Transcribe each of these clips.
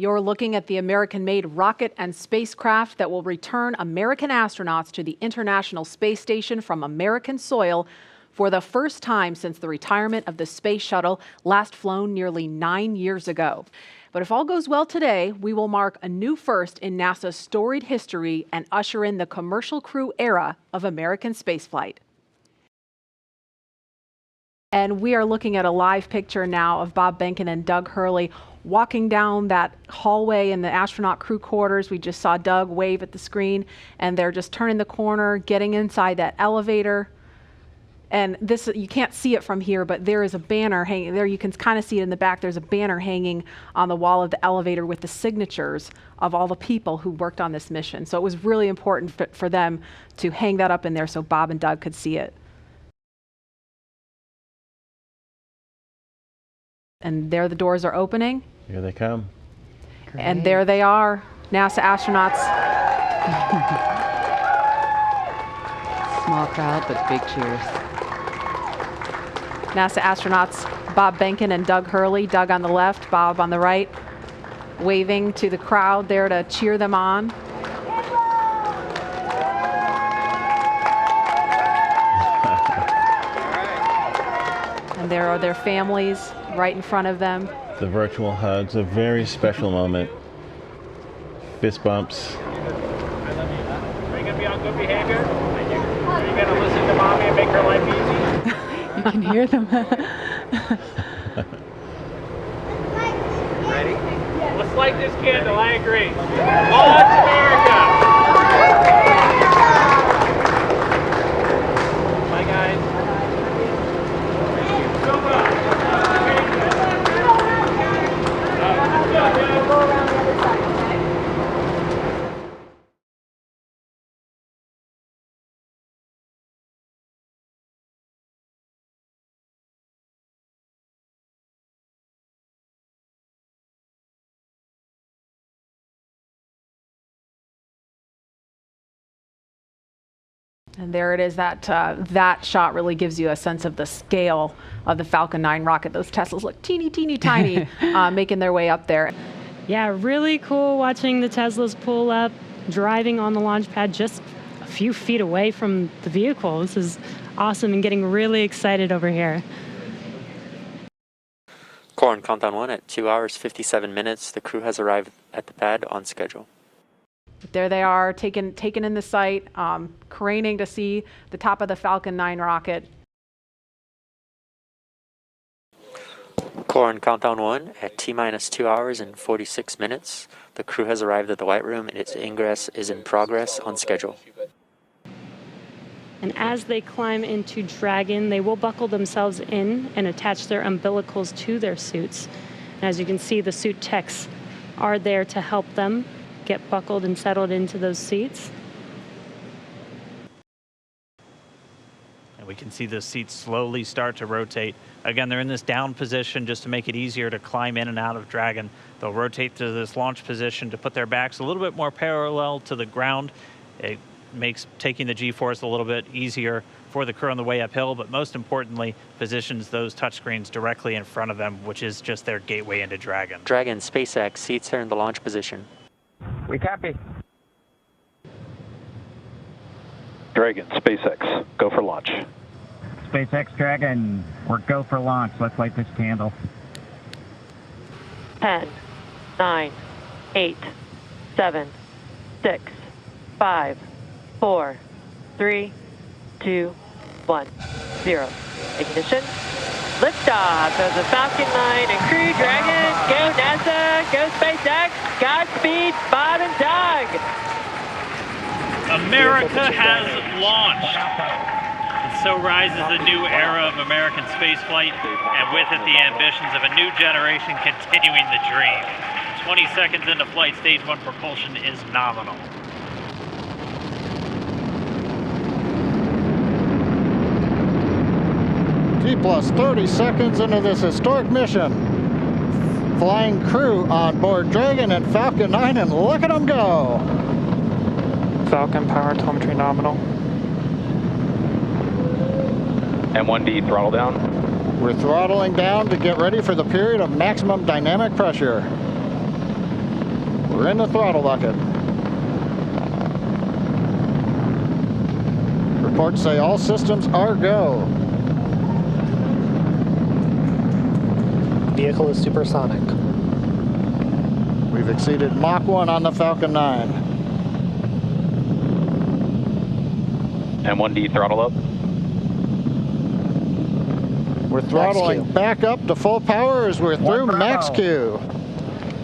You're looking at the American-made rocket and spacecraft that will return American astronauts to the International Space Station from American soil for the first time since the retirement of the space shuttle, last flown nearly 9 years ago. But if all goes well today, we will mark a new first in NASA's storied history and usher in the commercial crew era of American spaceflight. And we are looking at a live picture now of Bob Behnken and Doug Hurley walking down that hallway in the astronaut crew quarters. We just saw Doug wave at the screen, and they're just turning the corner, getting inside that elevator. And this, you can't see it from here, but there is a banner hanging there. You can kind of see it in the back. There's a banner hanging on the wall of the elevator with the signatures of all the people who worked on this mission. So it was really important for them to hang that up in there so Bob and Doug could see it. And there the doors are opening. Here they come. Great. And there they are, NASA astronauts. Small crowd, but big cheers. NASA astronauts Bob Behnken and Doug Hurley, Doug on the left, Bob on the right, waving to the crowd there to cheer them on. And there are their families right in front of them. The virtual hugs, a very special moment. Fist bumps. I love you. Are you going to be on good behavior? Are you going to listen to mommy and make her life easy? You can hear them. Ready? Let's light this candle, I agree. Launch America! Bye guys. So well. And there it is. That shot really gives you a sense of the scale of the Falcon 9 rocket. Those Teslas look teeny, teeny, tiny, making their way up there. Yeah, really cool watching the Teslas pull up, driving on the launch pad just a few feet away from the vehicle. This is awesome and getting really excited over here. Core on countdown 1 at 2 hours 57 minutes. The crew has arrived at the pad on schedule. There they are, taken in the sight, craning to see the top of the Falcon 9 rocket. Core on countdown 1 at T-minus 2 hours and 46 minutes. The crew has arrived at the White Room and its ingress is in progress on schedule. And as they climb into Dragon, they will buckle themselves in and attach their umbilicals to their suits. And as you can see, the suit techs are there to help them get buckled and settled into those seats. And we can see the seats slowly start to rotate. Again, they're in this down position just to make it easier to climb in and out of Dragon. They'll rotate to this launch position to put their backs a little bit more parallel to the ground. It makes taking the G-force a little bit easier for the crew on the way uphill, but most importantly, positions those touchscreens directly in front of them, which is just their gateway into Dragon. Dragon, SpaceX, seats are in the launch position. We copy. Dragon, SpaceX, go for launch. SpaceX Dragon, we're go for launch. Let's light this candle. 10, 9, 8, 7, 6, 5, 4, 3, 2, 1, 0. Ignition. Liftoff of the Falcon 9 and Crew Dragon. Go NASA, go SpaceX. Godspeed, Bob and Doug. America has launched. And so rises the new era of American spaceflight, and with it the ambitions of a new generation continuing the dream. 20 seconds into flight, stage 1 propulsion is nominal. T plus 30 seconds into this historic mission. Flying crew on board Dragon and Falcon 9, and look at them go. Falcon, power telemetry nominal. M1D, throttle down. We're throttling down to get ready for the period of maximum dynamic pressure. We're in the throttle bucket. Reports say all systems are go. Vehicle is supersonic. We've exceeded Mach 1 on the Falcon 9. M1D, throttle up. We're throttling back up to full power as we're through max Q.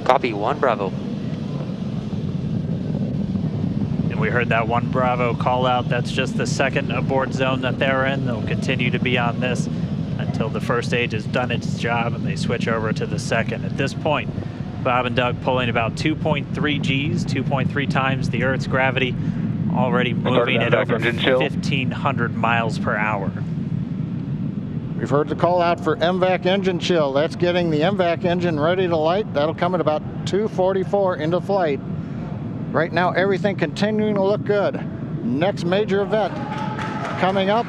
Copy, 1 Bravo. And we heard that 1 Bravo call out. That's just the second abort zone that they're in. They'll continue to be on this until the first stage has done its job and they switch over to the second. At this point, Bob and Doug pulling about 2.3 Gs, 2.3 times the Earth's gravity, already moving at over 1,500 miles per hour. We've heard the call out for MVAC engine chill. That's getting the MVAC engine ready to light. That'll come at about 2:44 into flight. Right now, everything continuing to look good. Next major event coming up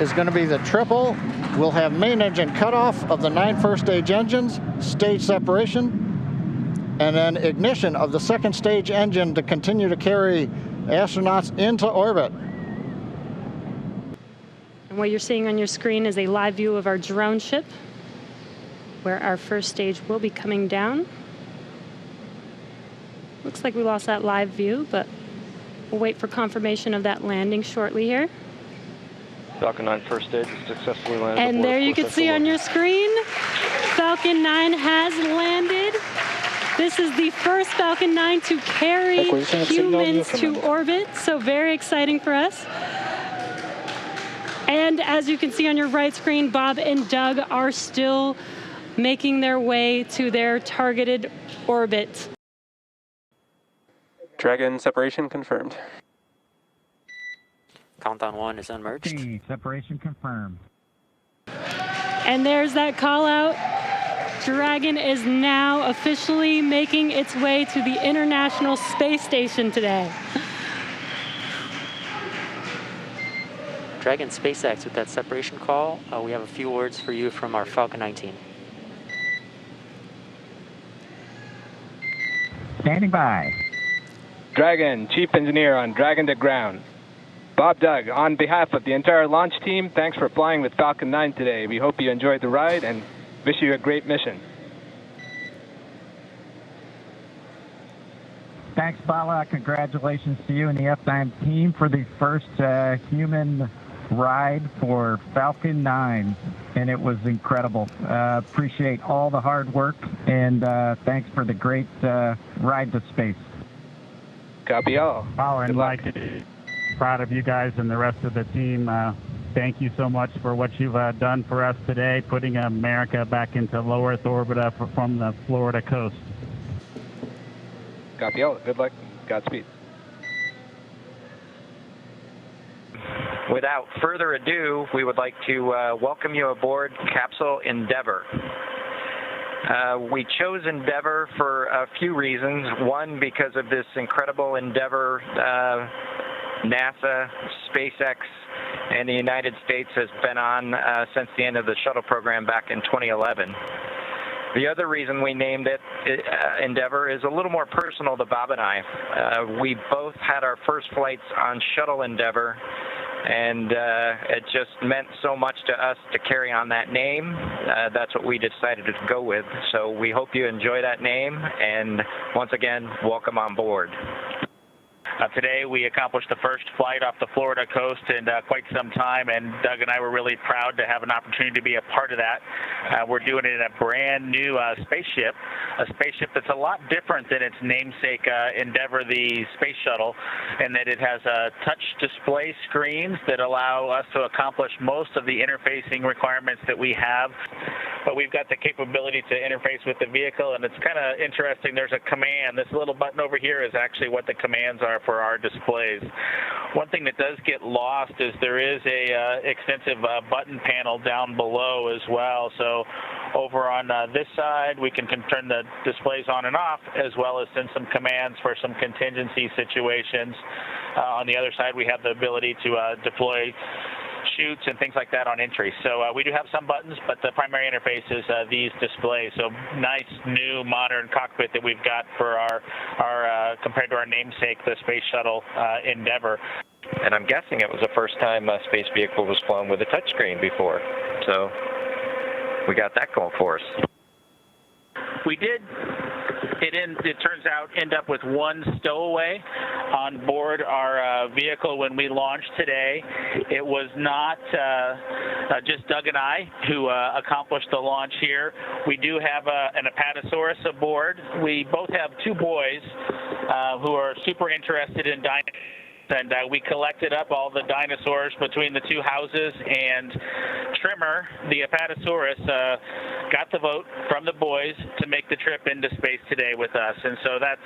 is going to be the triple. We'll have main engine cutoff of the 9 first stage engines, stage separation, and then ignition of the second stage engine to continue to carry astronauts into orbit. And what you're seeing on your screen is a live view of our drone ship, where our first stage will be coming down. Looks like we lost that live view, but we'll wait for confirmation of that landing shortly here. Falcon 9 first stage is successfully landed. And there you can see on your screen, Falcon 9 has landed. This is the first Falcon 9 to carry humans to orbit, so very exciting for us. And as you can see on your right screen, Bob and Doug are still making their way to their targeted orbit. Dragon separation confirmed. Countdown 1 is unmerged. Separation confirmed. And there's that call out. Dragon is now officially making its way to the International Space Station today. Dragon SpaceX with that separation call. We have a few words for you from our Falcon 19. Standing by. Dragon, Chief Engineer on Dragon to ground. Bob, Doug, on behalf of the entire launch team, thanks for flying with Falcon 9 today. We hope you enjoyed the ride and wish you a great mission. Thanks, Bala. Congratulations to you and the F9 team for the first human ride for Falcon 9, and it was incredible. Appreciate all the hard work, and thanks for the great ride to space. Copy all. Oh, and Mike, proud of you guys and the rest of the team. Thank you so much for what you've done for us today, putting America back into low Earth orbit from the Florida coast. Copy all. Good luck. Godspeed. Without further ado, we would like to welcome you aboard Capsule Endeavour. We chose Endeavour for a few reasons. One, because of this incredible endeavor NASA, SpaceX, and the United States has been on since the end of the shuttle program back in 2011. The other reason we named it Endeavour is a little more personal to Bob and I. We both had our first flights on Shuttle Endeavour, and it just meant so much to us to carry on that name. That's what we decided to go with. So we hope you enjoy that name, and once again, welcome on board. Today we accomplished the first flight off the Florida coast in quite some time, and Doug and I were really proud to have an opportunity to be a part of that. We're doing it in a brand new spaceship that's a lot different than its namesake Endeavour, the space shuttle, in that it has touch display screens that allow us to accomplish most of the interfacing requirements that we have. But we've got the capability to interface with the vehicle, and it's kind of interesting. There's a command. This little button over here is actually what the commands are for our displays. One thing that does get lost is there is a extensive button panel down below as well. So Over on this side, we can turn the displays on and off, as well as send some commands for some contingency situations. On the other side, we have the ability to deploy chutes and things like that on entry. So we do have some buttons, but the primary interface is these displays. So nice, new, modern cockpit that we've got for our compared to our namesake, the Space Shuttle Endeavour. And I'm guessing it was the first time a space vehicle was flown with a touchscreen before. So we got that going for us. We did. It turns out, end up with one stowaway on board our vehicle when we launched today. It was not just Doug and I who accomplished the launch here. We do have an Apatosaurus aboard. We both have two boys who are super interested in dinosaurs. And we collected up all the dinosaurs between the two houses, and Trimmer, the Apatosaurus, got the vote from the boys to make the trip into space today with us. And so that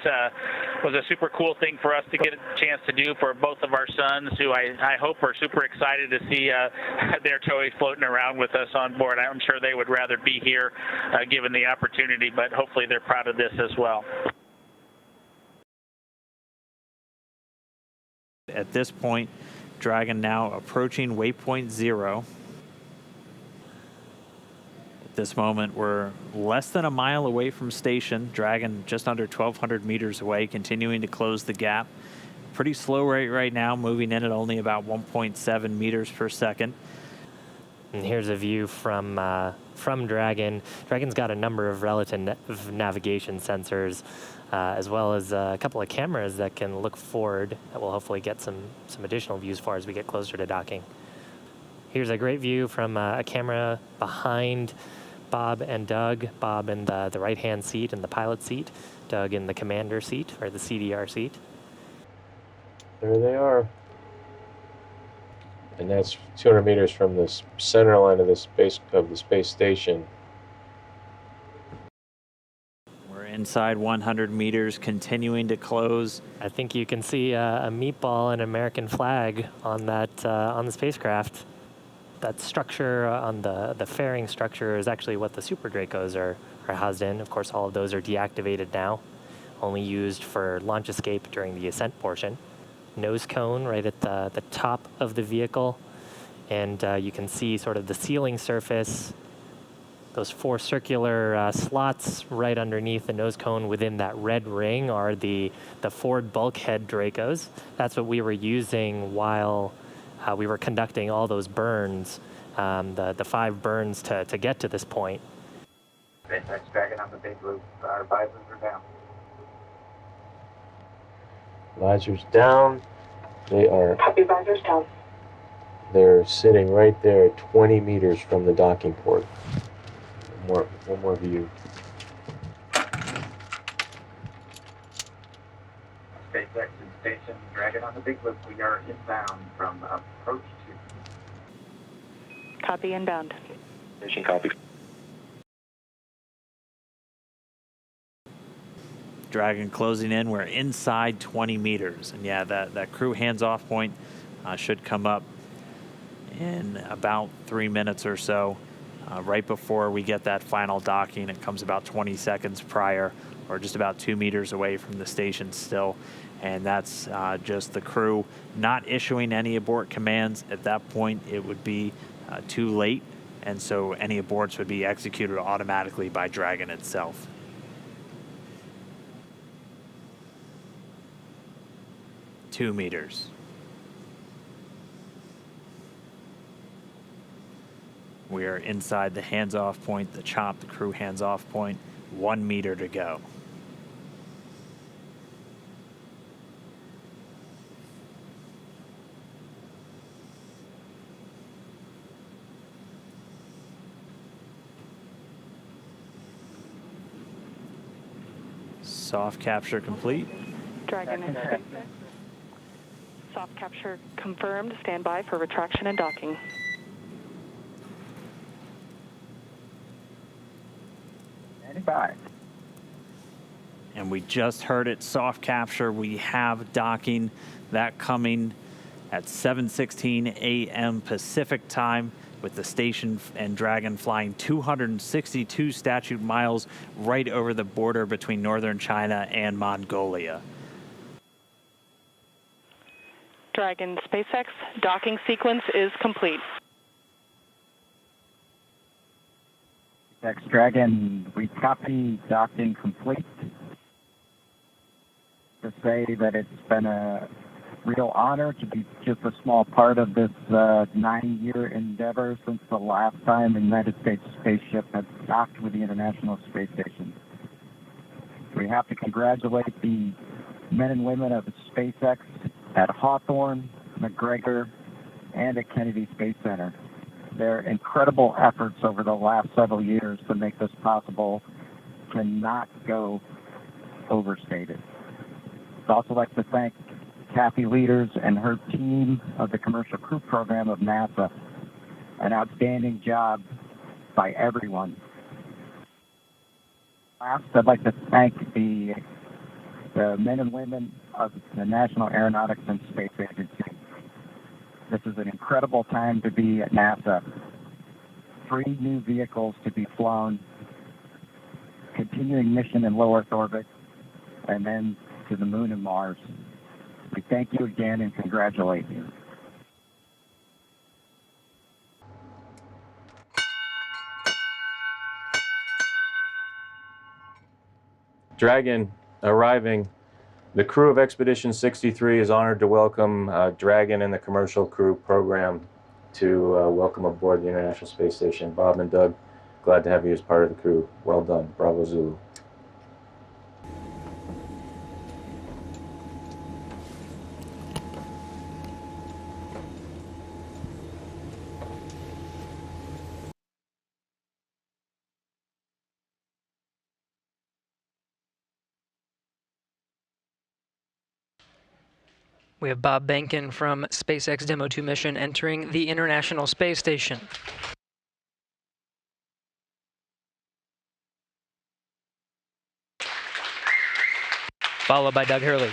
was a super cool thing for us to get a chance to do for both of our sons, who I hope are super excited to see their toys floating around with us on board. I'm sure they would rather be here given the opportunity, but hopefully they're proud of this as well. At this point, Dragon now approaching waypoint 0. At this moment, we're less than a mile away from station. Dragon just under 1,200 meters away, continuing to close the gap. Pretty slow rate right now, moving in at only about 1.7 meters per second. And here's a view from Dragon. Dragon's got a number of relative navigation sensors, as well as a couple of cameras that can look forward that will hopefully get some additional views far as we get closer to docking. Here's a great view from a camera behind Bob and Doug. Bob in the right-hand seat in the pilot seat, Doug in the commander seat, or the CDR seat. There they are. And that's 200 meters from the center line of the space station. We're inside 100 meters, continuing to close. I think you can see a meatball and American flag on that on the spacecraft. That structure on the fairing structure is actually what the Super Dracos are housed in. Of course, all of those are deactivated now, only used for launch escape during the ascent portion. Nose cone right at the top of the vehicle, and you can see sort of the sealing surface, those 4 circular slots right underneath the nose cone within that red ring are the forward bulkhead Dracos. That's what we were using while we were conducting all those burns, the 5 burns to get to this point. SpaceX Dragon on the big loop. Our visors are down. Visors down. They are. Copy, visors down. They're sitting right there at 20 meters from the docking port. One more view. SpaceX in station. Dragon on the big loop. We are inbound from approach 2. Copy, inbound. Station copy. Dragon closing in. We're inside 20 meters. And yeah, that crew hands-off point should come up in about 3 minutes or so. Right before we get that final docking, it comes about 20 seconds prior, or just about 2 meters away from the station still. And that's just the crew not issuing any abort commands. At that point, it would be too late. And so any aborts would be executed automatically by Dragon itself. Two meters. We are inside the hands-off point, the chop, the crew hands-off point. 1 meter to go. Soft capture complete. Dragon in space. Soft capture confirmed. Stand by for retraction and docking. And we just heard it, soft capture. We have docking, that coming at 7:16 a.m. Pacific time. with the station and Dragon flying 262 statute miles right over the border between northern China and Mongolia. Dragon SpaceX docking sequence is complete. SpaceX Dragon, we copy docking complete. To say that it's been a real honor to be just a small part of this 9-year endeavor since the last time the United States spaceship had docked with the International Space Station. We have to congratulate the men and women of SpaceX at Hawthorne, McGregor, and at Kennedy Space Center. Their incredible efforts over the last several years to make this possible cannot go overstated. I'd also like to thank Kathy Leaders and her team of the Commercial Crew Program of NASA. An outstanding job by everyone. Last, I'd like to thank the men and women of the National Aeronautics and Space Agency. This is an incredible time to be at NASA. 3 new vehicles to be flown, continuing mission in low Earth orbit, and then to the moon and Mars. We thank you again and congratulate you. Dragon arriving. The crew of Expedition 63 is honored to welcome Dragon and the Commercial Crew Program to welcome aboard the International Space Station. Bob and Doug, glad to have you as part of the crew. Well done. Bravo Zulu. We have Bob Behnken from SpaceX Demo 2 mission entering the International Space Station. Followed by Doug Hurley.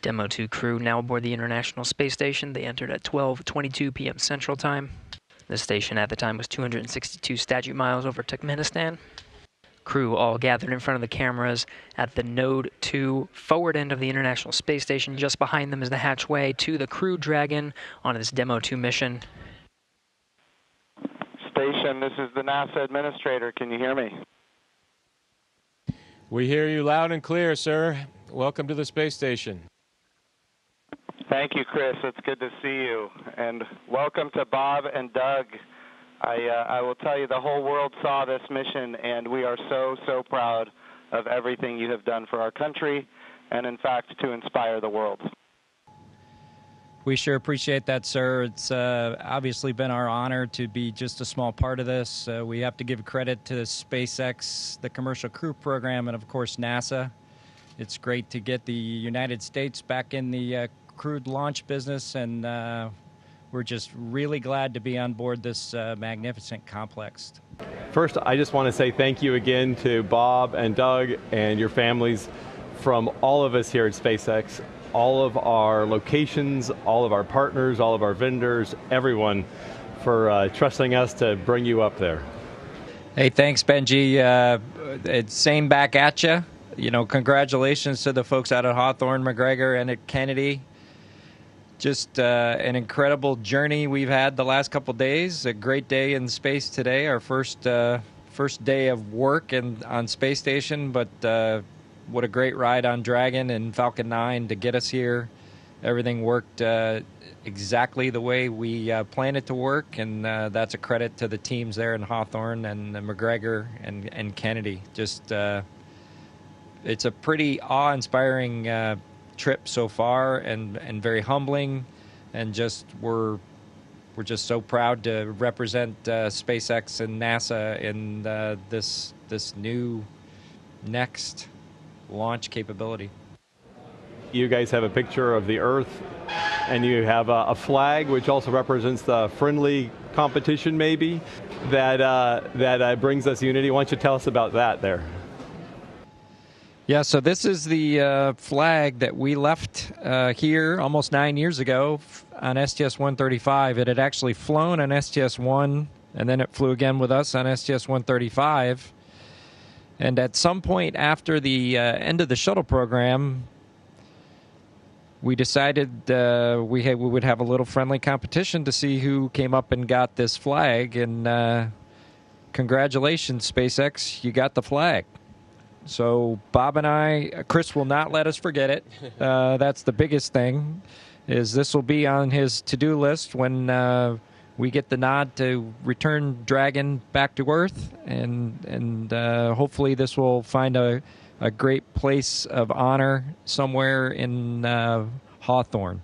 Demo 2 crew now aboard the International Space Station. They entered at 12:22 p.m. Central Time. The station at the time was 262 statute miles over Turkmenistan. Crew all gathered in front of the cameras at the Node 2 forward end of the International Space Station. Just behind them is the hatchway to the Crew Dragon on this Demo 2 mission. Station, this is the NASA administrator. Can you hear me? We hear you loud and clear, sir. Welcome to the space station. Thank you, Chris. It's good to see you. And welcome to Bob and Doug. I will tell you, the whole world saw this mission, and we are so, so proud of everything you have done for our country and, in fact, to inspire the world. We sure appreciate that, sir. It's obviously been our honor to be just a small part of this. We have to give credit to SpaceX, the Commercial Crew Program, and, of course, NASA. It's great to get the United States back in the crewed launch business, and we're just really glad to be on board this magnificent complex. First, I just want to say thank you again to Bob and Doug and your families from all of us here at SpaceX, all of our locations, all of our partners, all of our vendors, everyone for trusting us to bring you up there. Hey, thanks, Benji. It's same back at you. You know, congratulations to the folks out at Hawthorne, McGregor, and at Kennedy. Just an incredible journey we've had the last couple days. A great day in space today, our first day of work on Space Station, but what a great ride on Dragon and Falcon 9 to get us here. Everything worked exactly the way we planned it to work, and that's a credit to the teams there in Hawthorne and McGregor and Kennedy. Just it's a pretty awe-inspiring trip so far, and very humbling, and just we're just so proud to represent SpaceX and NASA in this new next launch capability. You guys have a picture of the Earth, and you have a flag which also represents the friendly competition, maybe, that brings us unity. Why don't you tell us about that there? Yeah, so this is the flag that we left here almost 9 years ago on STS-135. It had actually flown on STS-1, and then it flew again with us on STS-135. And at some point after the end of the shuttle program, we decided we would have a little friendly competition to see who came up and got this flag. And congratulations, SpaceX, you got the flag. So Bob and I, Chris will not let us forget it. That's the biggest thing, is this will be on his to-do list when we get the nod to return Dragon back to Earth. And hopefully this will find a great place of honor somewhere in Hawthorne.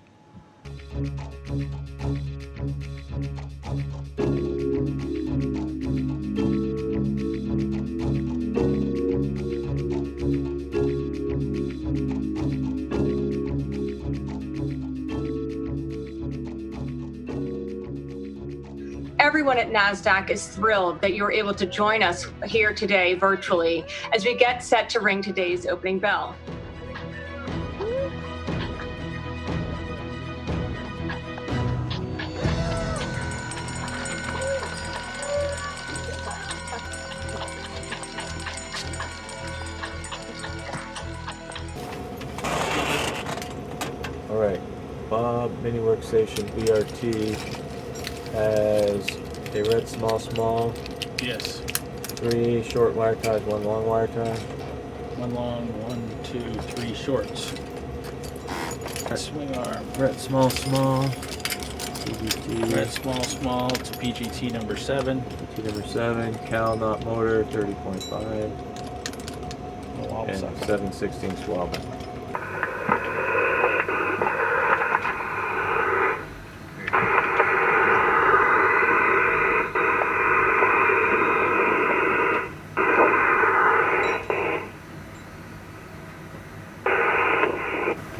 Everyone at NASDAQ is thrilled that you're able to join us here today virtually as we get set to ring today's opening bell. All right, Bob Mini Workstation BRT has a red small. Yes. 3 short wire ties, 1 long wire tie. 1 long, 1, 2, 3 shorts. Swing arm. Red small. PGT. Red small to PGT number 7. PGT number 7. Cal knot motor 30.5. And 7/16 swabbing.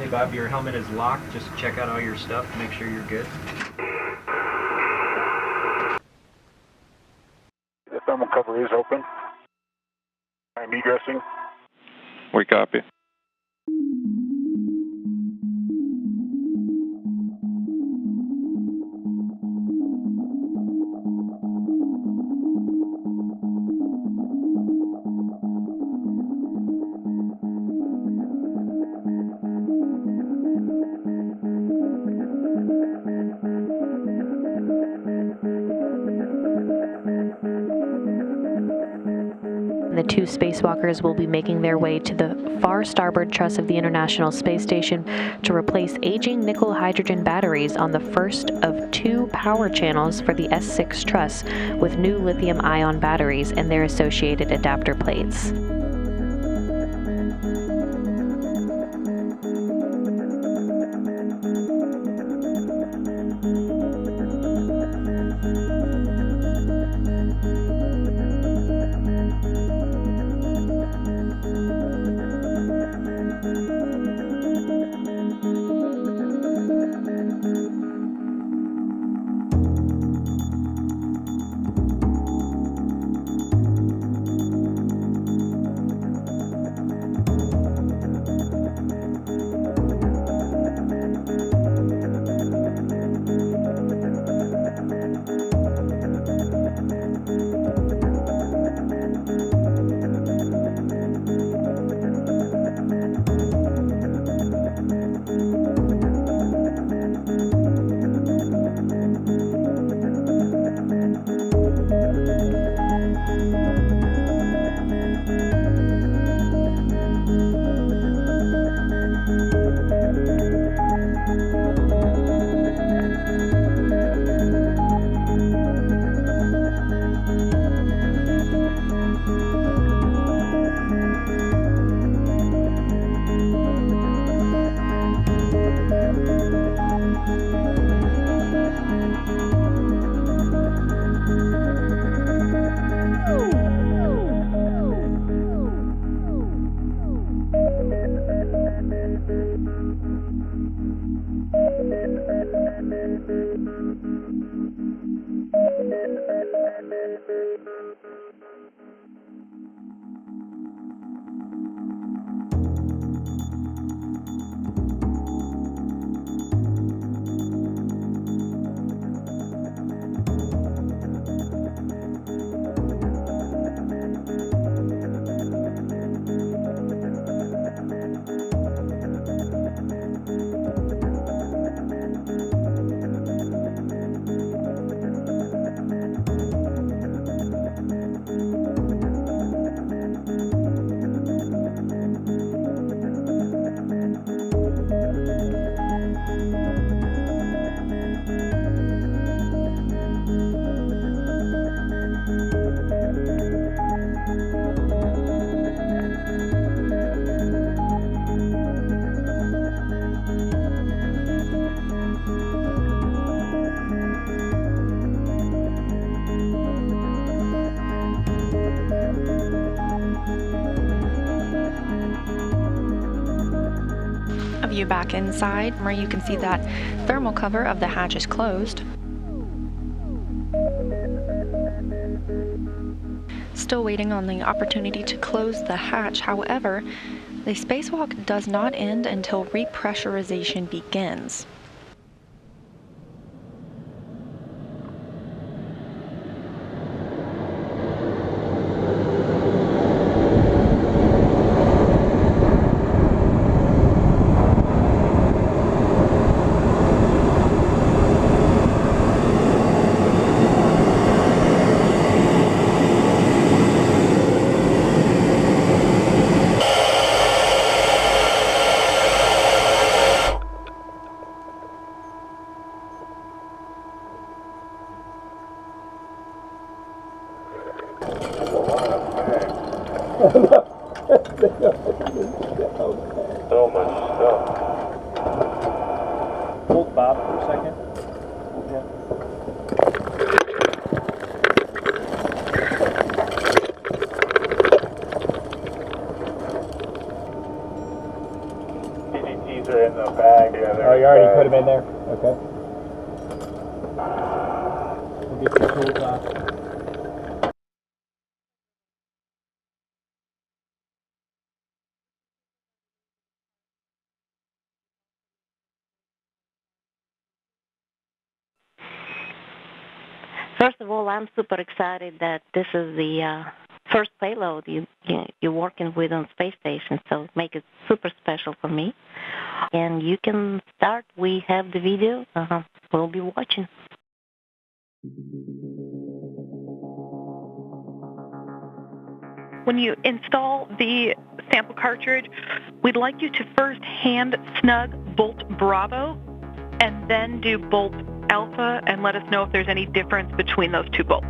Bob, your helmet is locked. Just check out all your stuff, make sure you're good. The thermal cover is open. I'm egressing. We copy. The 2 spacewalkers will be making their way to the far starboard truss of the International Space Station to replace aging nickel-hydrogen batteries on the first of 2 power channels for the S6 truss with new lithium-ion batteries and their associated adapter plates. A view back inside, where you can see that thermal cover of the hatch is closed. Still waiting on the opportunity to close the hatch. However, the spacewalk does not end until repressurization begins. So much stuff. Hold Bob for a second. PGTs are in the bag. Yeah, oh, you already put them in there? Okay. We'll get your tools off. First of all, I'm super excited that this is the first payload you're working with on space station, so make it super special for me. And you can start. We have the video. We'll be watching. When you install the sample cartridge, we'd like you to first hand snug bolt Bravo and then do bolt Alpha and let us know if there's any difference between those two bolts.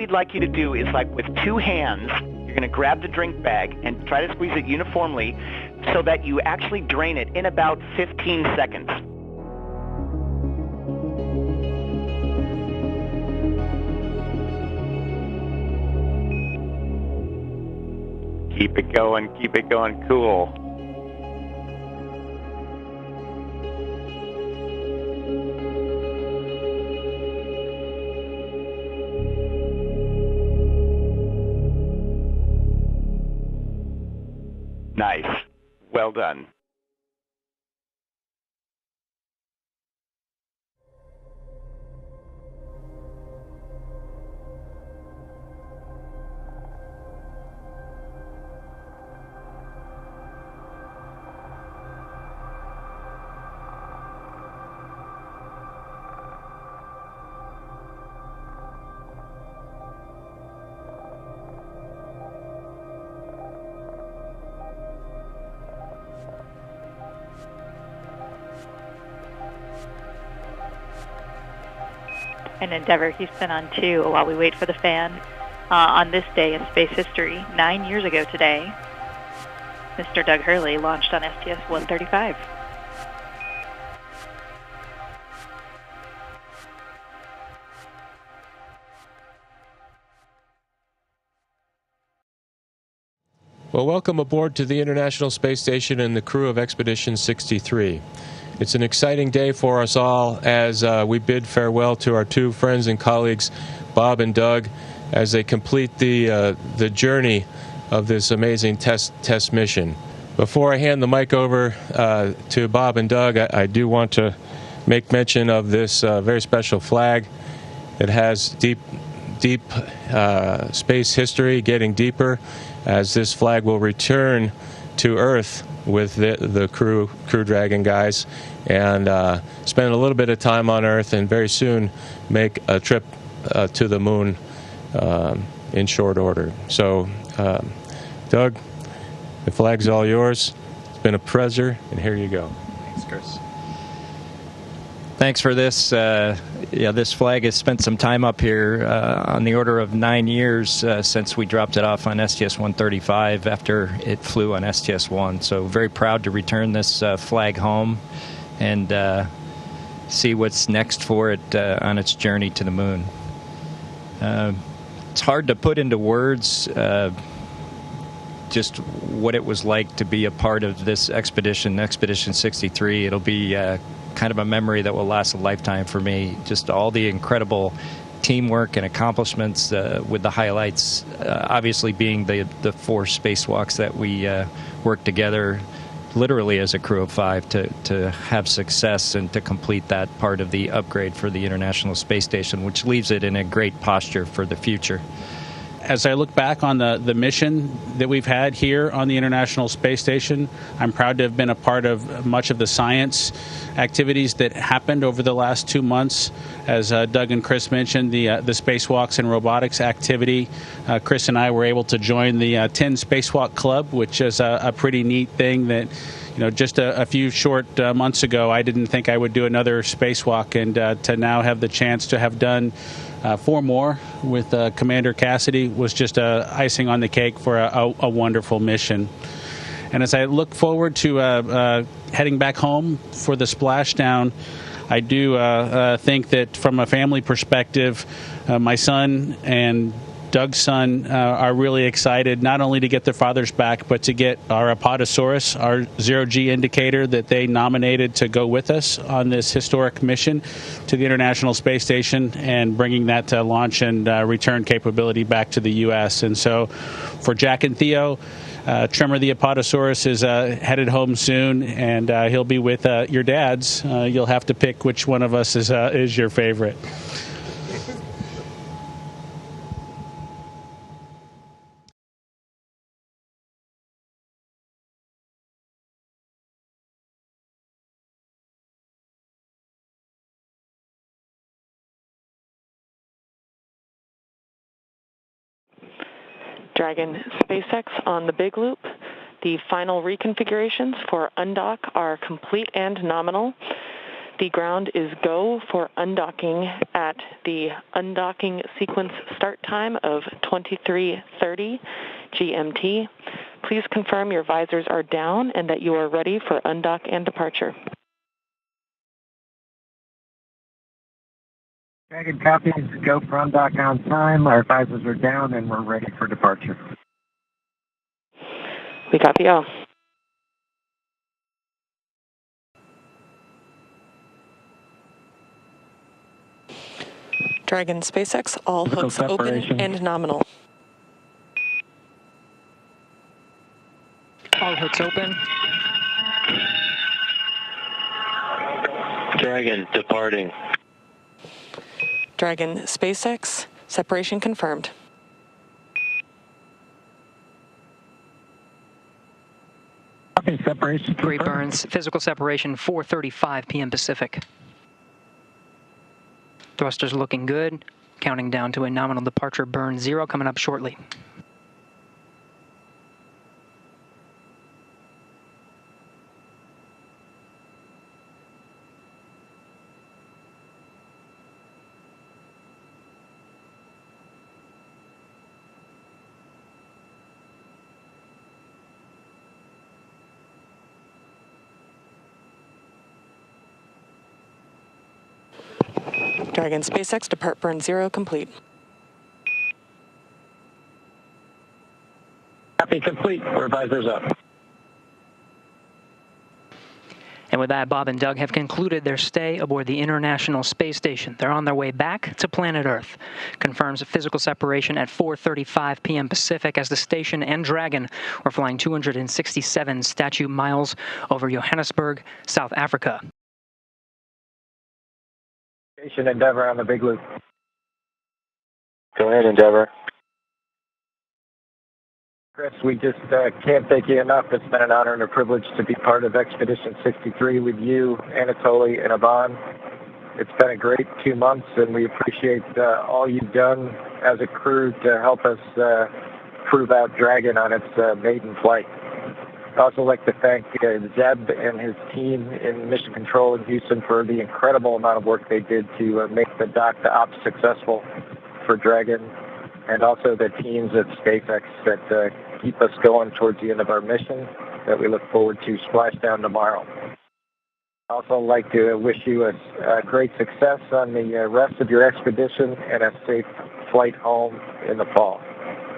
we'd like you to do is, like, with two hands, you're going to grab the drink bag and try to squeeze it uniformly so that you actually drain it in about 15 seconds. Keep it going, cool. Well done. And Endeavour, Houston on 2 while we wait for the fan. On this day in space history, 9 years ago today, Mr. Doug Hurley launched on STS-135. Well, welcome aboard to the International Space Station and the crew of Expedition 63. It's an exciting day for us all as we bid farewell to our two friends and colleagues, Bob and Doug, as they complete the journey of this amazing test mission. Before I hand the mic over to Bob and Doug, I do want to make mention of this very special flag. It has deep space history, getting deeper, as this flag will return to Earth with the Crew Dragon guys and spend a little bit of time on Earth and very soon make a trip to the moon in short order. So, Doug, the flag's all yours. It's been a pleasure, and here you go. Thanks, Chris. Thanks for this. This flag has spent some time up here, on the order of 9 years since we dropped it off on STS-135 after it flew on STS-1. So very proud to return this flag home and see what's next for it on its journey to the moon. It's hard to put into words just what it was like to be a part of this expedition, Expedition 63. It'll be kind of a memory that will last a lifetime for me. Just all the incredible teamwork and accomplishments, with the highlights obviously being the 4 spacewalks that we worked together literally as a crew of 5 to have success and to complete that part of the upgrade for the International Space Station, which leaves it in a great posture for the future. As I look back on the mission that we've had here on the International Space Station, I'm proud to have been a part of much of the science activities that happened over the last 2 months. As Doug and Chris mentioned, the spacewalks and robotics activity. Chris and I were able to join the 10 Spacewalk Club, which is a pretty neat thing that, just a few short months ago, I didn't think I would do another spacewalk, and to now have the chance to have done 4 more with Commander Cassidy was just icing on the cake for a wonderful mission. And as I look forward to heading back home for the splashdown, I do think that from a family perspective, my son and Doug's son are really excited not only to get their fathers back, but to get our Apatosaurus, our zero-G indicator that they nominated to go with us on this historic mission to the International Space Station, and bringing that to launch and return capability back to the U.S. And so for Jack and Theo, Tremor the Apatosaurus is headed home soon, and he'll be with your dads. You'll have to pick which one of us is your favorite. Dragon SpaceX on the big loop. The final reconfigurations for undock are complete and nominal. The ground is go for undocking at the undocking sequence start time of 23:30 GMT. Please confirm your visors are down and that you are ready for undock and departure. Dragon copies, go for undock on time. Our visors are down and we're ready for departure. We copy all. Dragon SpaceX, all hooks open and nominal. All hooks open. Dragon departing. Dragon, SpaceX, separation confirmed. Okay, separation. Great burns. Physical separation 4:35 p.m. Pacific. Thrusters looking good. Counting down to a nominal departure burn 0 coming up shortly. Dragon, SpaceX, depart burn 0 complete. Copy complete. Revisors up. And with that, Bob and Doug have concluded their stay aboard the International Space Station. They're on their way back to planet Earth. Confirms a physical separation at 4:35 p.m. Pacific as the station and Dragon were flying 267 statute miles over Johannesburg, South Africa. Station Endeavour on the big loop. Go ahead, Endeavour. Chris, we just can't thank you enough. It's been an honor and a privilege to be part of Expedition 63 with you, Anatoly, and Ivan. It's been a great 2 months, and we appreciate all you've done as a crew to help us prove out Dragon on its maiden flight. I'd also like to thank Zeb and his team in Mission Control in Houston for the incredible amount of work they did to make the dock to ops successful for Dragon, and also the teams at SpaceX that keep us going towards the end of our mission that we look forward to splashdown tomorrow. I'd also like to wish you a great success on the rest of your expedition and a safe flight home in the fall.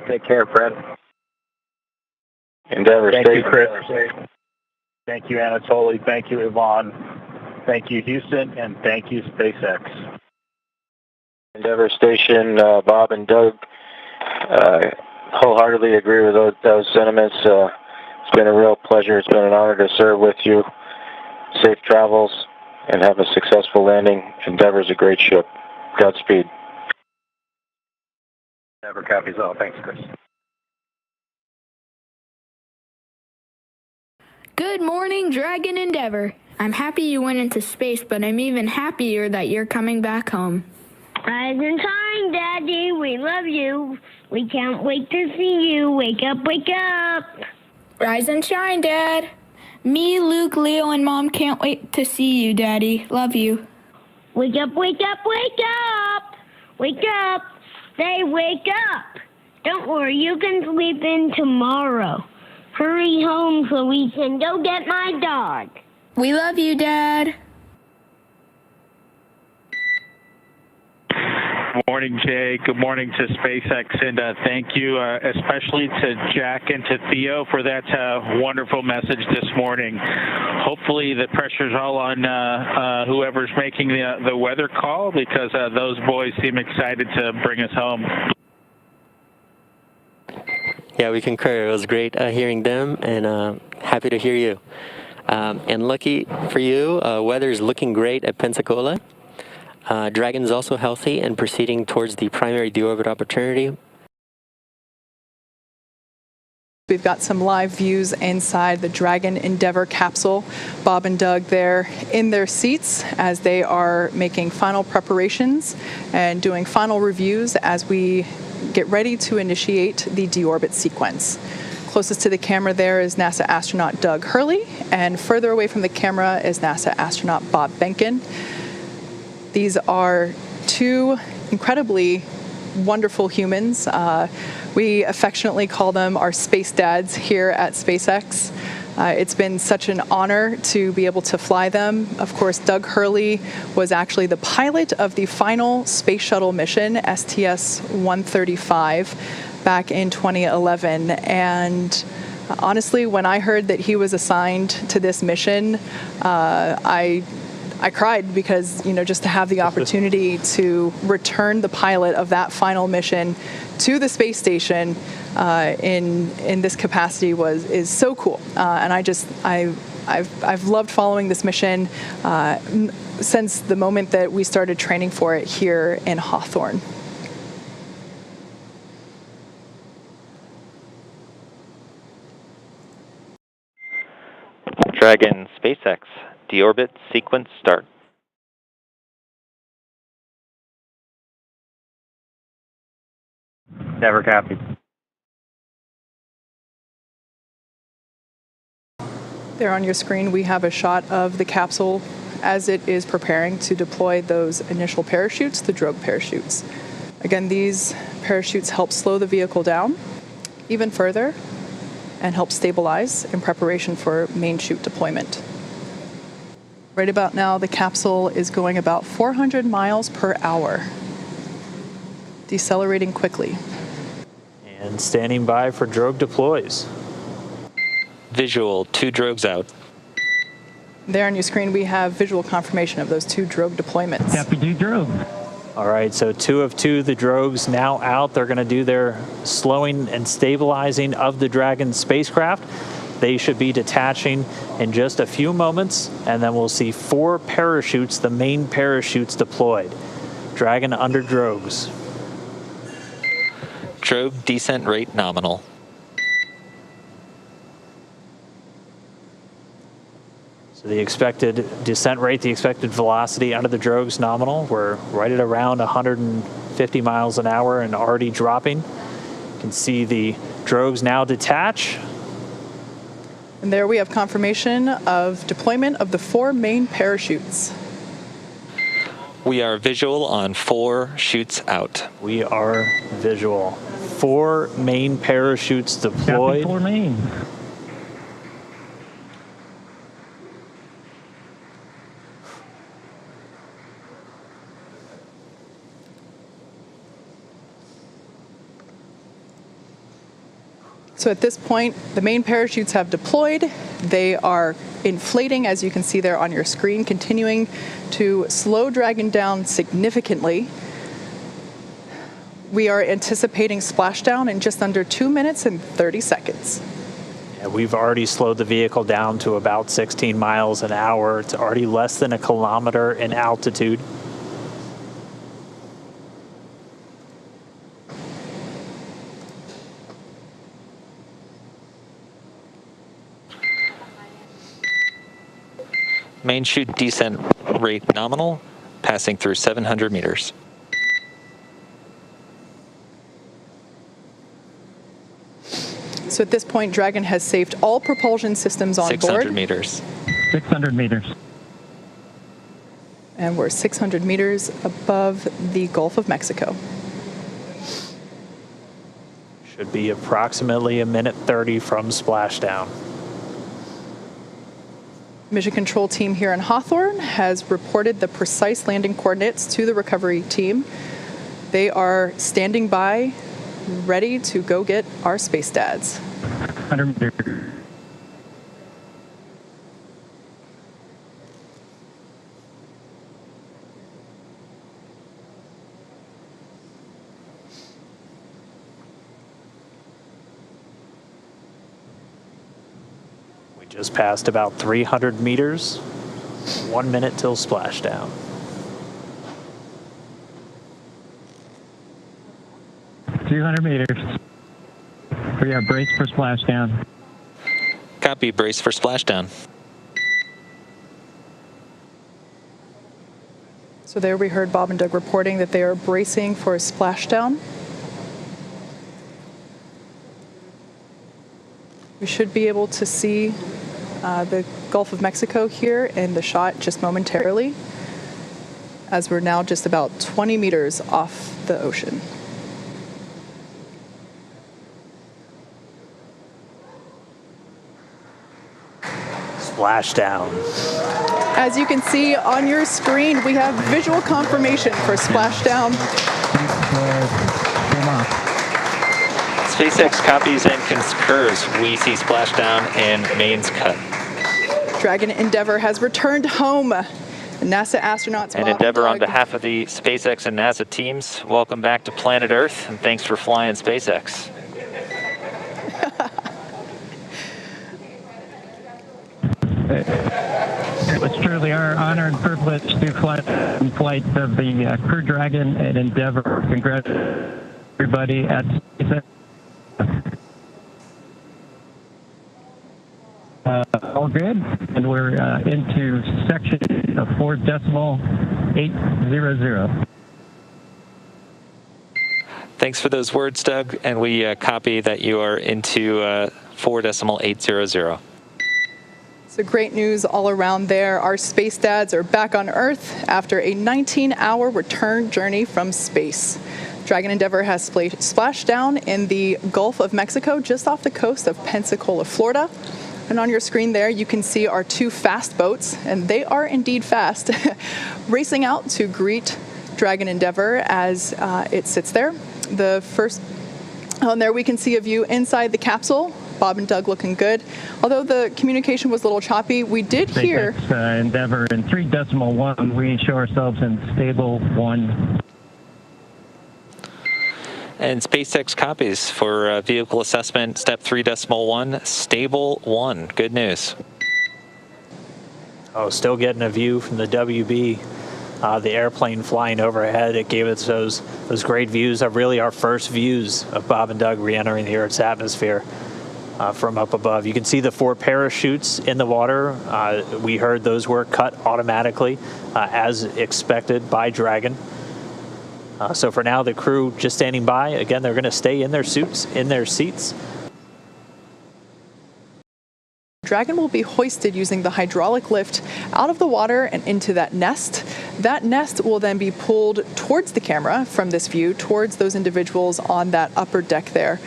Take care, friend. Endeavour, Thank you, Chris. Safe. Thank you, Anatoly. Thank you, Ivan. Thank you, Houston, and thank you, SpaceX. Endeavour Station, Bob and Doug wholeheartedly agree with those sentiments. It's been a real pleasure. It's been an honor to serve with you. Safe travels and have a successful landing. Endeavour's a great ship. Godspeed. Endeavour copies all. Thanks, Chris. Good morning, Dragon Endeavour. I'm happy you went into space, but I'm even happier that you're coming back home. Rise and shine, Daddy. We love you. We can't wait to see you. Wake up, wake up. Rise and shine, Dad. Me, Luke, Leo, and Mom can't wait to see you, Daddy. Love you. Wake up, wake up, wake up. Wake up. Say wake up. Don't worry, you can sleep in tomorrow. Hurry home so we can go get my dog. We love you, Dad. Good morning, Jay. Good morning to SpaceX, and thank you especially to Jack and to Theo for that wonderful message this morning. Hopefully the pressure's all on whoever's making the weather call, because those boys seem excited to bring us home. Yeah, we concur. It was great hearing them, and happy to hear you. And lucky for you, weather's looking great at Pensacola. Dragon's also healthy and proceeding towards the primary deorbit opportunity. We've got some live views inside the Dragon Endeavour capsule. Bob and Doug there in their seats as they are making final preparations and doing final reviews as we get ready to initiate the deorbit sequence. Closest to the camera there is NASA astronaut Doug Hurley, and further away from the camera is NASA astronaut Bob Behnken. These are two incredibly wonderful humans. We affectionately call them our space dads here at SpaceX. It's been such an honor to be able to fly them. Of course, Doug Hurley was actually the pilot of the final space shuttle mission, STS-135, back in 2011. And honestly, when I heard that he was assigned to this mission, I cried, because, you know, just to have the opportunity to return the pilot of that final mission to the space station in this capacity is so cool. And I I've loved following this mission since the moment that we started training for it here in Hawthorne. Dragon SpaceX, deorbit sequence start. Never copy. There on your screen, we have a shot of the capsule as it is preparing to deploy those initial parachutes, the drogue parachutes. Again, these parachutes help slow the vehicle down even further and help stabilize in preparation for main chute deployment. Right about now, the capsule is going about 400 miles per hour, decelerating quickly. And standing by for drogue deploys. Visual, 2 drogues out. There on your screen, we have visual confirmation of those 2 drogue deployments. Copy, 2 drogue. All right, so 2 of 2, the drogues now out. They're going to do their slowing and stabilizing of the Dragon spacecraft. They should be detaching in just a few moments, and then we'll see 4 parachutes, the main parachutes deployed. Dragon under drogues. Drogue descent rate nominal. So the expected descent rate, the expected velocity under the drogues nominal, we're right at around 150 miles an hour and already dropping. You can see the drogues now detach. And there we have confirmation of deployment of the 4 main parachutes. We are visual on 4 chutes out. We are visual. 4 main parachutes deployed. Copy, 4 main. So at this point, the main parachutes have deployed. They are inflating, as you can see there on your screen, continuing to slow Dragon down significantly. We are anticipating splashdown in just under 2 minutes and 30 seconds. Yeah, we've already slowed the vehicle down to about 16 miles an hour. It's already less than 1 kilometer in altitude. Main chute descent rate nominal, passing through 700 meters. So at this point, Dragon has saved all propulsion systems on 600 board. meters. 600 meters. And we're 600 meters above the Gulf of Mexico. Should be approximately 1:30 from splashdown. Mission control team here in Hawthorne has reported the precise landing coordinates to the recovery team. They are standing by, ready to go get our space dads. 100 meters. Just passed about 300 meters. 1 minute till splashdown. 200 meters. We are braced for splashdown. Copy, brace for splashdown. So there we heard Bob and Doug reporting that they are bracing for a splashdown. We should be able to see the Gulf of Mexico here in the shot just momentarily, as we're now just about 20 meters off the ocean. Splashdown. As you can see on your screen, we have visual confirmation for splashdown. SpaceX copies and concurs. We see splashdown and mains cut. Dragon Endeavour has returned home. NASA astronauts And Endeavour, on behalf of the SpaceX and NASA teams, welcome back to planet Earth, and thanks for flying It was truly our honor and privilege to fly in flight of the Crew Dragon and Endeavour. Congratulations, everybody at SpaceX. All good, and we're into section of 4.800. Thanks for those words, Doug, and we copy that you are into 4.800. So great news all around there. Our space dads are back on Earth after a 19-hour return journey from space. Dragon Endeavour has splashed down in the Gulf of Mexico, just off the coast of Pensacola, Florida. And on your screen there, you can see our two fast boats, and they are indeed fast, racing out to greet Dragon Endeavour as it sits there. The first, on there we can see a view inside the capsule. Bob and Doug looking good. Although the communication was a little choppy, we did hear... SpaceX Endeavour in 3.1, we show ourselves in stable 1. And SpaceX copies for vehicle assessment, step 3.1, stable 1. Good news. Oh, still getting a view from the WB, the airplane flying overhead. It gave us those great views, really our first views of Bob and Doug re-entering the Earth's atmosphere from up above. You can see the 4 parachutes in the water. We heard those were cut automatically as expected by Dragon. So for now, the crew just standing by. Again, they're going to stay in their suits, in their seats. Dragon will be hoisted using the hydraulic lift out of the water and into that nest. That nest will then be pulled towards the camera from this view, towards those individuals on that upper deck there.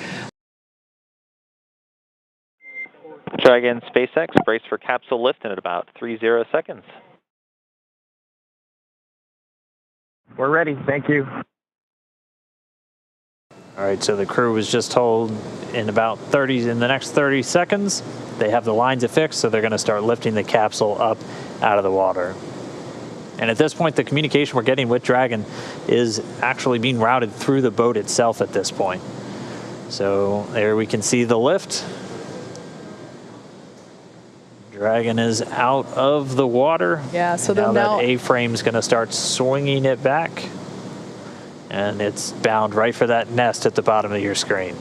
Dragon SpaceX, brace for capsule lift in about 30 seconds. We're ready. Thank you. All right, so the crew was just told in the next 30 seconds, they have the lines affixed, so they're going to start lifting the capsule up out of the water. And at this point, the communication we're getting with Dragon is actually being routed through the boat itself at this point. So there we can see the lift. Dragon is out of the water. Yeah, so now now that A-frame's going to start swinging it back. And it's bound right for that nest at the bottom of your screen.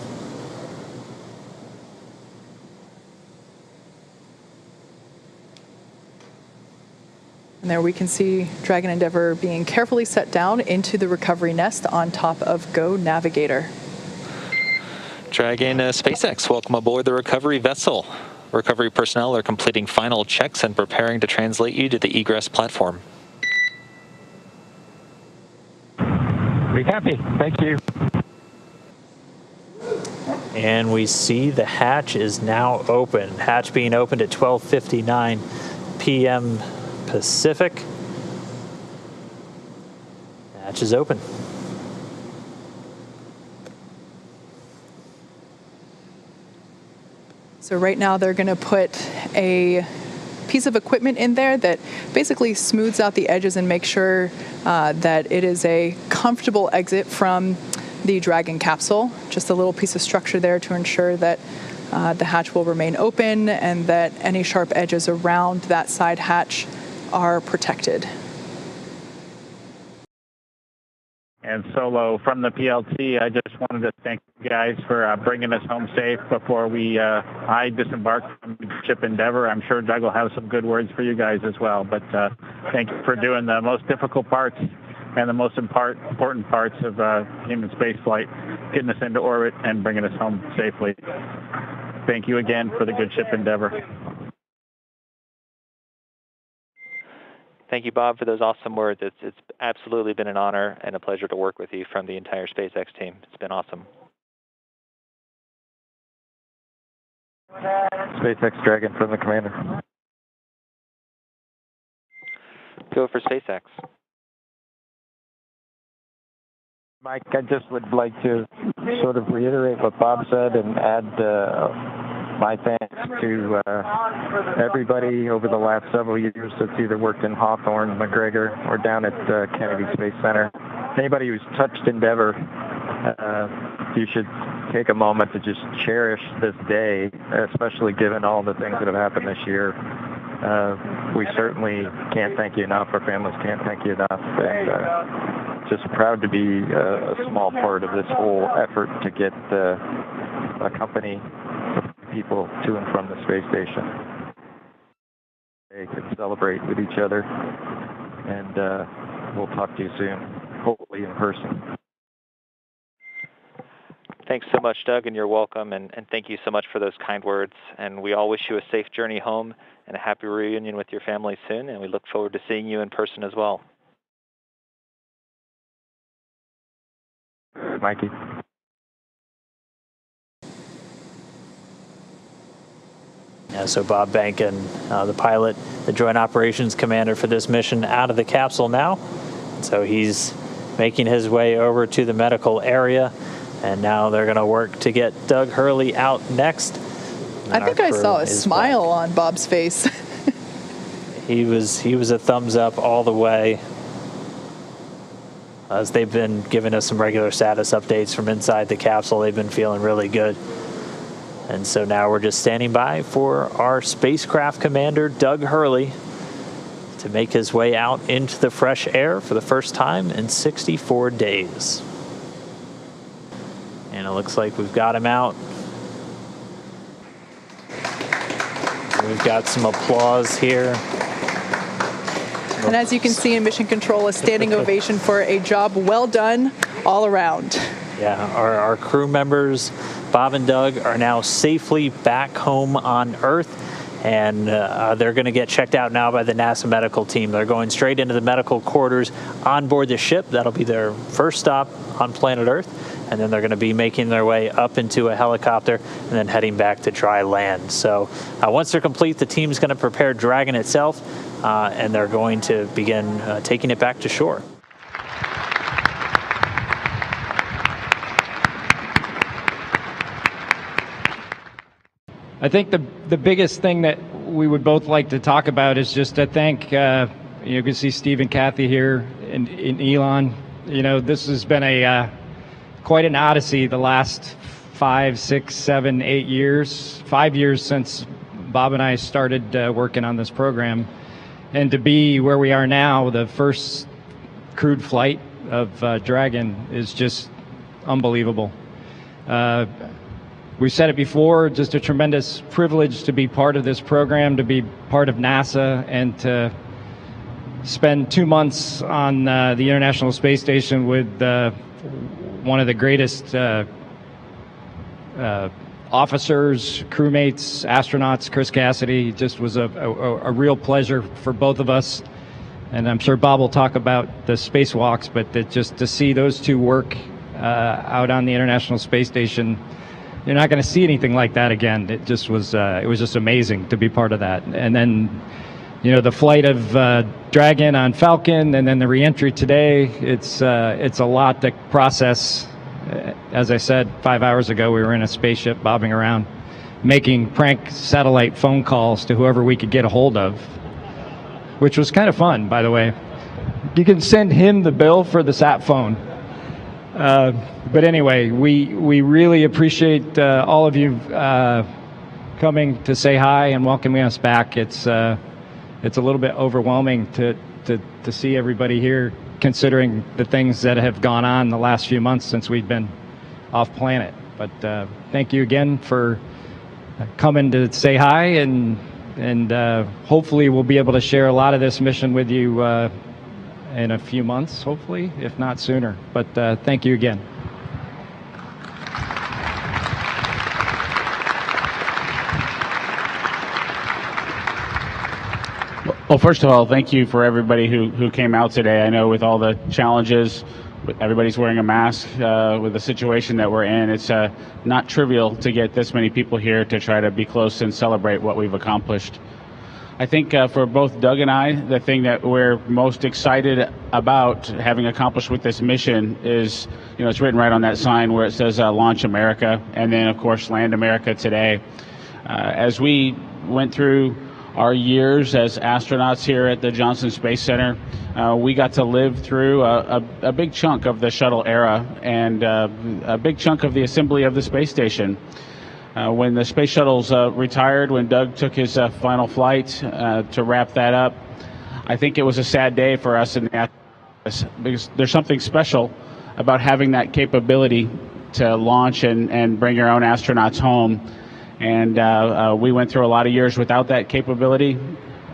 And there we can see Dragon Endeavour being carefully set down into the recovery nest on top of Go Navigator. Dragon SpaceX, welcome aboard the recovery vessel. Recovery personnel are completing final checks and preparing to translate you to the egress platform. Be happy. Thank you. And we see the hatch is now open. Hatch being opened at 12:59 p.m. Pacific. Hatch is open. So right now they're going to put a piece of equipment in there that basically smooths out the edges and makes sure that it is a comfortable exit from the Dragon capsule. Just a little piece of structure there to ensure that the hatch will remain open and that any sharp edges around that side hatch are protected. And Solo from the PLT, I just wanted to thank you guys for bringing us home safe before I disembarked from the ship Endeavour. I'm sure Doug will have some good words for you guys as well. But thank you for doing the most difficult parts and the most important parts of human spaceflight, getting us into orbit and bringing us home safely. Thank you again for the good ship Endeavour. Thank you, Bob, for those awesome words. It's absolutely been an honor and a pleasure to work with you from the entire SpaceX team. It's been awesome. SpaceX Dragon from the commander. Go for SpaceX. Mike, I just would like to sort of reiterate what Bob said and add my thanks to everybody over the last several years that's either worked in Hawthorne, McGregor, or down at Kennedy Space Center. Anybody who's touched Endeavour, you should take a moment to just cherish this day, especially given all the things that have happened this year. we certainly can't thank you enough. Our families can't thank you enough. And just proud to be a small part of this whole effort to get a company of people to and from the space station. They can celebrate with each other, and we'll talk to you soon, hopefully in person. Thanks so much, Doug, and you're welcome, and thank you so much for those kind words. And we all wish you a safe journey home and a happy reunion with your family soon, and we look forward to seeing you in person as well. Mikey. Yeah, so Bob Bankin, the pilot, the Joint Operations Commander for this mission, out of the capsule now. So he's making his way over to the medical area, and now they're going to work to get Doug Hurley out next. I think I saw a smile on Bob's face. He was a thumbs up all the way. As they've been giving us some regular status updates from inside the capsule, they've been feeling really good. And so now we're just standing by for our spacecraft commander, Doug Hurley, to make his way out into the fresh air for the first time in 64 days. And it looks like we've got him out. We've got some applause here. And as you can see in Mission Control, a standing ovation for a job well done all around. Yeah, our crew members, Bob and Doug, are now safely back home on Earth, and they're going to get checked out now by the NASA medical team. They're going straight into the medical quarters on board the ship. That'll be their first stop on planet Earth, and then they're going to be making their way up into a helicopter and then heading back to dry land. So once they're complete, the team's going to prepare Dragon itself, and they're going to begin taking it back to shore. I think the biggest thing that we would both like to talk about is just to thank, you can see Steve and Kathy here and Elon. You know, this has been quite an odyssey the last 5, 6, 7, 8 years, 5 years since Bob and I started working on this program. And to be where we are now, the first crewed flight of Dragon, is just unbelievable. We've said it before, just a tremendous privilege to be part of this program, to be part of NASA, and to spend 2 months on the International Space Station with one of the greatest officers, crewmates, astronauts, Chris Cassidy. Just was a real pleasure for both of us. And I'm sure Bob will talk about the spacewalks, but just to see those two work out on the International Space Station, you're not going to see anything like that again. It just was just amazing to be part of that. And then, you know, the flight of Dragon on Falcon, and then the reentry today. It's a lot to process. As I said 5 hours ago, we were in a spaceship bobbing around, making prank satellite phone calls to whoever we could get a hold of, which was kind of fun, by the way. You can send him the bill for the sat phone. But anyway, we really appreciate all of you coming to say hi and welcoming us back. It's a little bit overwhelming to see everybody here, considering the things that have gone on the last few months since we've been off planet. But thank you again for coming to say hi, and hopefully we'll be able to share a lot of this mission with you in a few months, hopefully, if not sooner. But thank you again. Well, first of all, thank you for everybody who came out today. I know with all the challenges, everybody's wearing a mask with the situation that we're in. It's not trivial to get this many people here to try to be close and celebrate what we've accomplished. I think for both Doug and I, the thing that we're most excited about having accomplished with this mission is, you know, it's written right on that sign where it says Launch America, and then, of course, Land America today. As we went through our years as astronauts here at the Johnson Space Center, we got to live through a big chunk of the shuttle era and a big chunk of the assembly of the space station. When the space shuttles retired, when Doug took his final flight to wrap that up, I think it was a sad day for us in the because there's something special about having that capability to launch and bring your own astronauts home. And we went through a lot of years without that capability.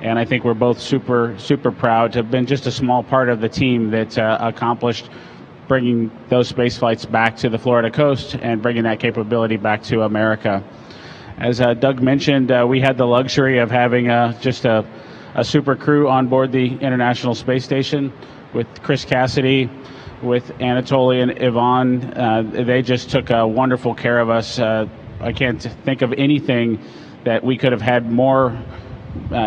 And I think we're both super proud to have been just a small part of the team that accomplished bringing those space flights back to the Florida coast and bringing that capability back to America. As Doug mentioned, we had the luxury of having just a super crew on board the International Space Station with Chris Cassidy, with Anatoly and Yvonne. They just took wonderful care of us. I can't think of anything that we could have had more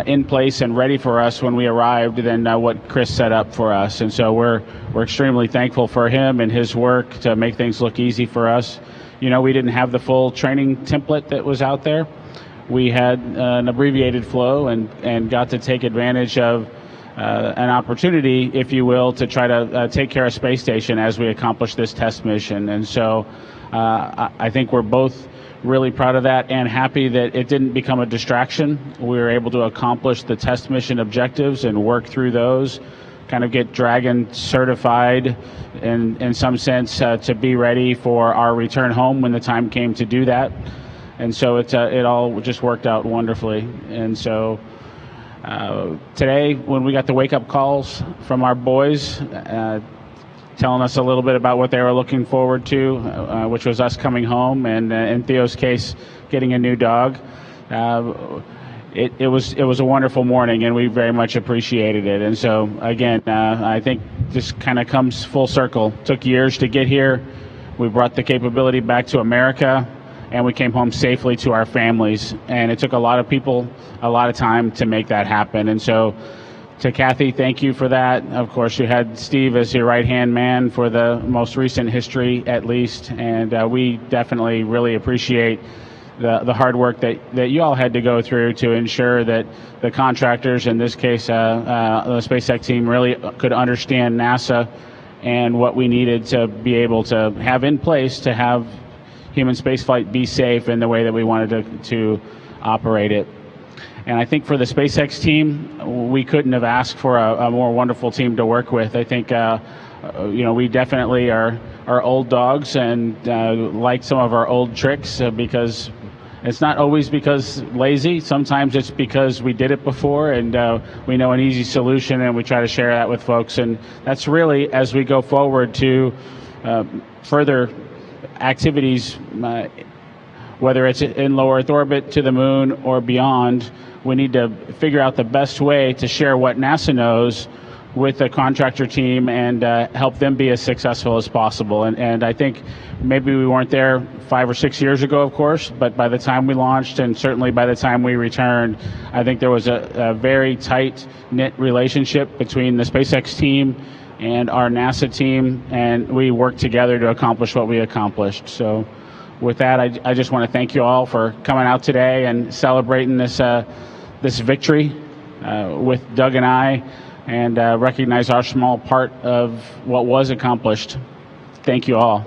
in place and ready for us when we arrived than what Chris set up for us. And so we're extremely thankful for him and his work to make things look easy for us. You know, we didn't have the full training template that was out there. We had an abbreviated flow and got to take advantage of an opportunity, if you will, to try to take care of Space Station as we accomplish this test mission. And so I think we're both really proud of that and happy that it didn't become a distraction. We were able to accomplish the test mission objectives and work through those, kind of get Dragon certified in some sense to be ready for our return home when the time came to do that. And so it all just worked out wonderfully. And so today, when we got the wake-up calls from our boys telling us a little bit about what they were looking forward to, which was us coming home, and in Theo's case, getting a new dog, it was a wonderful morning, and we very much appreciated it. And so, again, I think this kind of comes full circle. Took years to get here. We brought the capability back to America, and we came home safely to our families. And it took a lot of people a lot of time to make that happen. And so to Kathy, thank you for that. Of course, you had Steve as your right-hand man for the most recent history, at least. And we definitely really appreciate the hard work that you all had to go through to ensure that the contractors, in this case, the SpaceX team, really could understand NASA and what we needed to be able to have in place to have human spaceflight be safe in the way that we wanted to operate it. And I think for the SpaceX team, we couldn't have asked for a more wonderful team to work with. I think, we definitely are old dogs and like some of our old tricks because it's not always because lazy. Sometimes it's because we did it before and we know an easy solution, and we try to share that with folks. And that's really, as we go forward to further activities, whether it's in low Earth orbit, to the moon, or beyond, we need to figure out the best way to share what NASA knows with the contractor team and help them be as successful as possible. And I think maybe we weren't there 5 or 6 years ago, of course, but by the time we launched and certainly by the time we returned, I think there was a very tight-knit relationship between the SpaceX team and our NASA team, and we worked together to accomplish what we accomplished. So with that, I just want to thank you all for coming out today and celebrating this victory with Doug and I, and recognize our small part of what was accomplished. Thank you all.